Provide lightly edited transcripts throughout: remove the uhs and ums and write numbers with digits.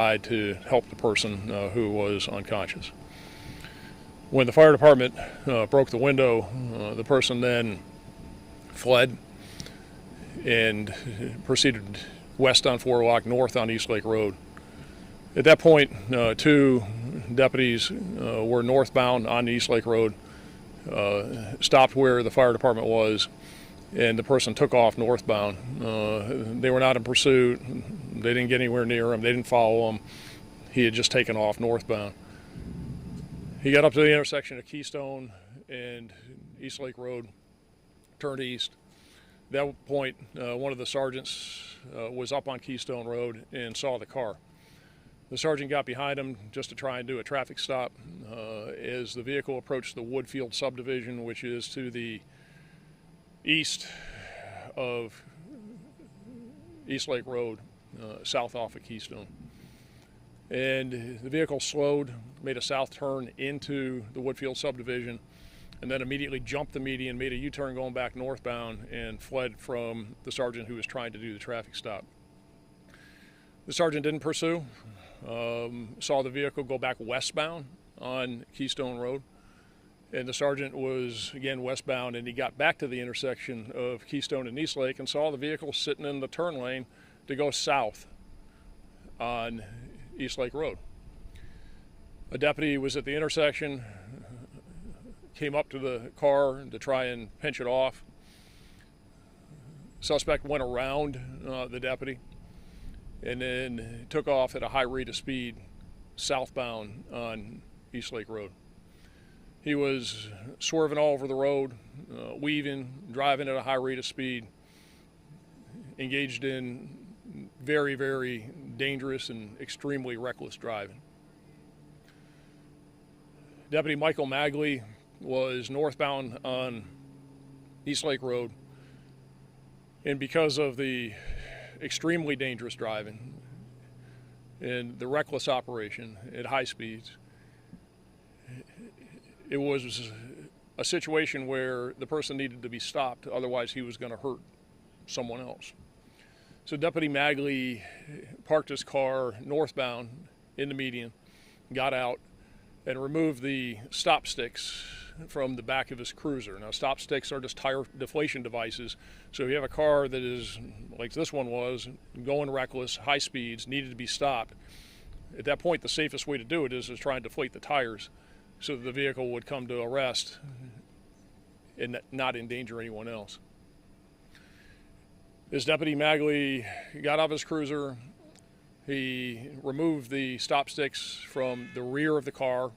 to help the person who was unconscious. When the fire department broke the window, the person then fled and proceeded west on Forelock, north on East Lake Road. At that point, two deputies were northbound on East Lake Road, stopped where the fire department was, and the person took off northbound. They were not in pursuit. They didn't get anywhere near him. They didn't follow him. He had just taken off northbound. He got up to the intersection of Keystone and East Lake Road, turned east. At that point, one of the sergeants was up on Keystone Road and saw the car. The sergeant got behind him just to try and do a traffic stop. As the vehicle approached the Woodfield subdivision, which is to the east of East Lake Road, south off of Keystone. And the vehicle slowed, made a south turn into the Woodfield subdivision, and then immediately jumped the median, made a U-turn going back northbound, and fled from the sergeant who was trying to do the traffic stop. The sergeant didn't pursue, saw the vehicle go back westbound on Keystone Road, and the sergeant was again westbound, and he got back to the intersection of Keystone and East Lake and saw the vehicle sitting in the turn lane to go south on East Lake Road. A deputy was at the intersection, came up to the car to try and pinch it off. Suspect went around the deputy and then took off at a high rate of speed southbound on East Lake Road. He was swerving all over the road, weaving, driving at a high rate of speed, engaged in very, very dangerous and extremely reckless driving. Deputy Michael Magli was northbound on East Lake Road, and because of the extremely dangerous driving and the reckless operation at high speeds, it was a situation where the person needed to be stopped, otherwise he was going to hurt someone else. So Deputy Magli parked his car northbound in the median, got out, and removed the stop sticks from the back of his cruiser. Now, stop sticks are just tire deflation devices. So if you have a car that is, like this one was, going reckless, high speeds, needed to be stopped, at that point the safest way to do it is to try and deflate the tires so that the vehicle would come to a rest and not endanger anyone else. As Deputy Magli got off his cruiser, he removed the stop sticks from the rear of the car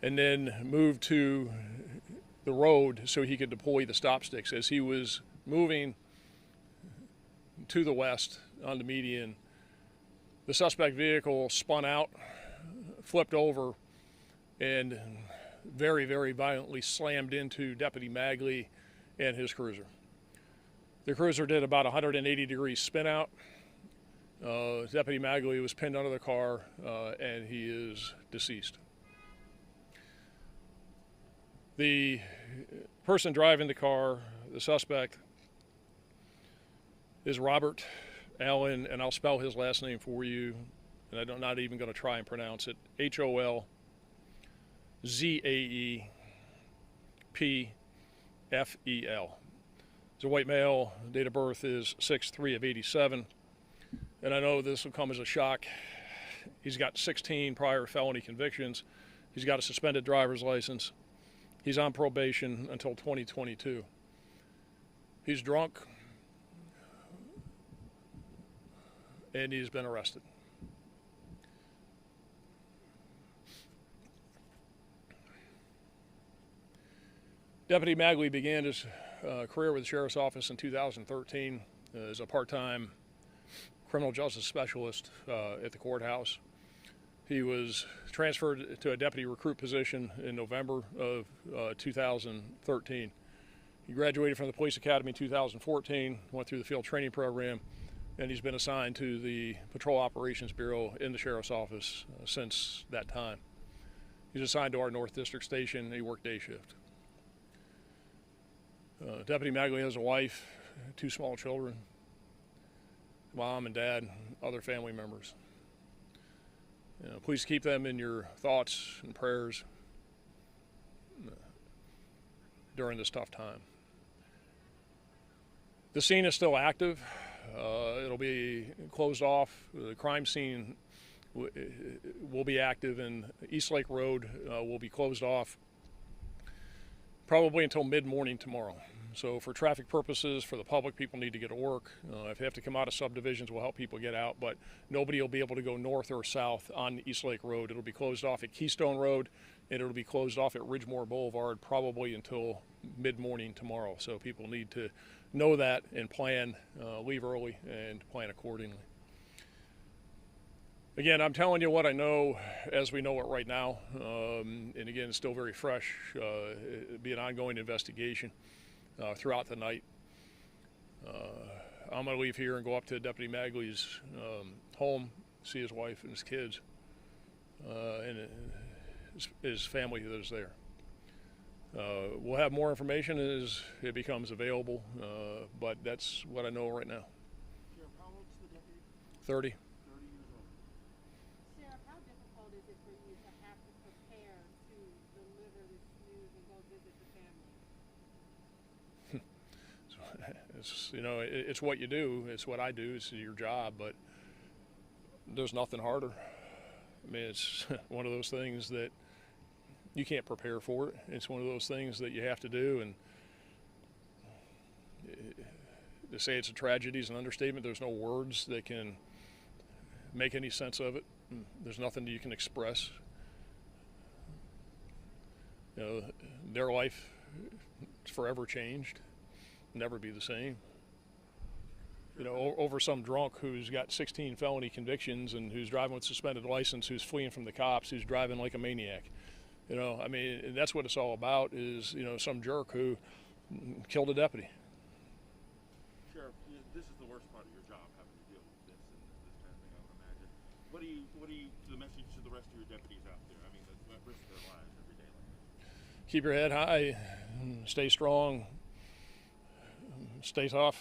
and then moved to the road so he could deploy the stop sticks. As he was moving to the west on the median, the suspect vehicle spun out, flipped over, and very, very violently slammed into Deputy Magli and his cruiser. The cruiser did about 180-degree spin out. Deputy Magli was pinned under the car, and he is deceased. The person driving the car, the suspect, is Robert Allen, and I'll spell his last name for you, and I'm not even going to try and pronounce it. Holzaepfel. He's a white male. Date of birth is 6/3 of 87. And I know this will come as a shock. He's got 16 prior felony convictions. He's got a suspended driver's license. He's on probation until 2022. He's drunk, and he's been arrested. Deputy Magli began his career with the Sheriff's Office in 2013 as a part-time criminal justice specialist at the courthouse. He was transferred to a deputy recruit position in November of 2013. He graduated from the Police Academy in 2014, went through the field training program, and he's been assigned to the Patrol Operations Bureau in the Sheriff's Office since that time. He's assigned to our North District station, and he worked day shift. Deputy Magli has a wife, 2 small children, mom and dad, other family members. Please keep them in your thoughts and prayers during this tough time. The scene is still active. It'll be closed off. The crime scene will be active, and East Lake Road will be closed off probably until mid-morning tomorrow. So for traffic purposes, for the public, people need to get to work. If they have to come out of subdivisions, we'll help people get out, but nobody will be able to go north or south on East Lake Road. It'll be closed off at Keystone Road, and it'll be closed off at Ridgemore Boulevard probably until mid-morning tomorrow. So people need to know that and plan, leave early and plan accordingly. Again, I'm telling you what I know as we know it right now, and again, it's still very fresh. It'll be an ongoing investigation throughout the night. I'm going to leave here and go up to Deputy Magli's home, see his wife and his kids, and his family that is there. We'll have more information as it becomes available, but that's what I know right now. Sheriff, how old's the deputy? 30. 30 years old. Sheriff, how difficult is it for you to have to prepare to deliver this news and go visit the family? It's, it's what you do. It's what I do. It's your job, but there's nothing harder. I mean, it's one of those things that you can't prepare for it. It's one of those things that you have to do, and to say it's a tragedy is an understatement. There's no words that can make any sense of it. There's nothing that you can express. Their life is forever changed, never be the same. Over some drunk who's got 16 felony convictions and who's driving with suspended license, who's fleeing from the cops, who's driving like a maniac. I mean, that's what it's all about, is, some jerk who killed a deputy. Sheriff, this is the worst part of your job, having to deal with this and this kind of thing, I would imagine. What do you, the message to the rest of your deputies out there? I mean, that risk their lives every day like this. Keep your head high, stay strong, stay tough,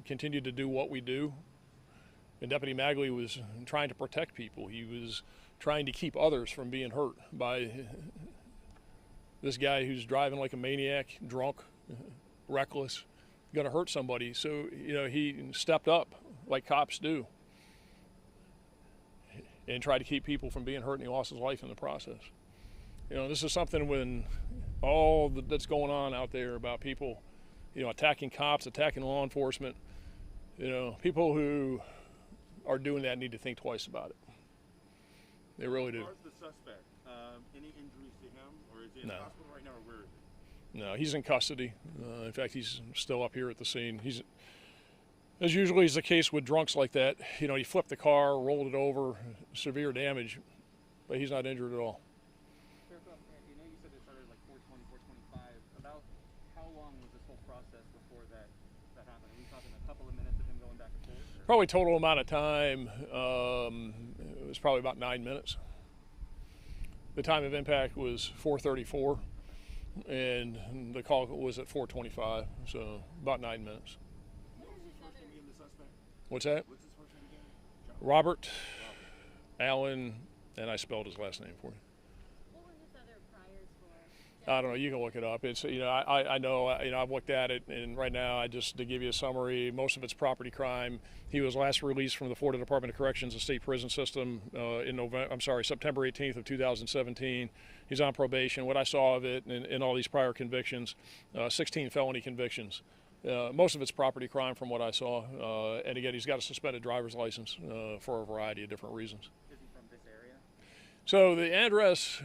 continue to do what we do. And Deputy Magli was trying to protect people. He was trying to keep others from being hurt by this guy who's driving like a maniac, drunk, reckless, going to hurt somebody. So, he stepped up like cops do and tried to keep people from being hurt, and he lost his life in the process. This is something when all that's going on out there about people, attacking cops, attacking law enforcement, people who are doing that need to think twice about it. They really do. As far as the suspect, any injuries to him, or is he in the hospital right now, or where is he? No, he's in custody. In fact, he's still up here at the scene. He's, as usually is the case with drunks like that, he flipped the car, rolled it over, severe damage, but he's not injured at all. Sheriff, you said it started like 4:20, 4:25. About how long was this whole process before that happened? Are we talking a couple of minutes of him going back and forth? Or? Probably total amount of time, it was probably about 9 minutes. The time of impact was 4:34, and the call was at 4:25, so about 9 minutes. What was his first name again, the suspect? What's that? What's his first name again? Robert Allen, and I spelled his last name for you. What were his other priors for? I don't know. You can look it up. It's I know. I've looked at it, and right now, to give you a summary, most of it's property crime. He was last released from the Florida Department of Corrections and State Prison System September 18th of 2017. He's on probation. What I saw of it, and all these prior convictions, 16 felony convictions. Most of it's property crime from what I saw, and again, he's got a suspended driver's license for a variety of different reasons. Is he from this area? So the address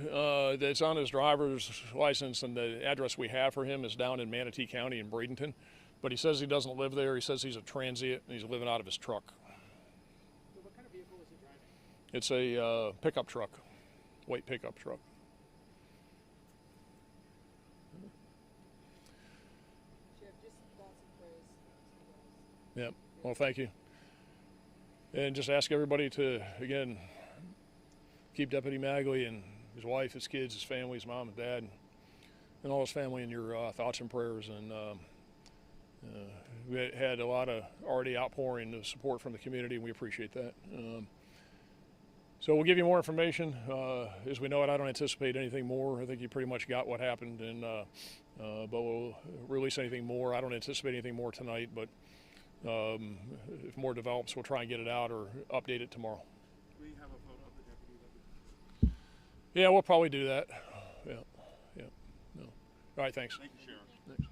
that's on his driver's license and the address we have for him is down in Manatee County in Bradenton, but he says he doesn't live there. He says he's a transient and he's living out of his truck. So what kind of vehicle was he driving? It's a pickup truck, white pickup truck. Sheriff, just thoughts and prayers. Yep. Well, thank you. And just ask everybody to, again, keep Deputy Magli and his wife, his kids, his family, his mom and dad, and all his family in your thoughts and prayers. And we had a lot of already outpouring of support from the community, and we appreciate that. So we'll give you more information as we know it. I don't anticipate anything more. I think you pretty much got what happened, and but we'll release anything more. I don't anticipate anything more tonight, but if more develops, we'll try and get it out or update it tomorrow. We have a photo of the deputy. Yeah, we'll probably do that. Yeah. No. All right, thanks. Thank you, Sheriff. Thanks.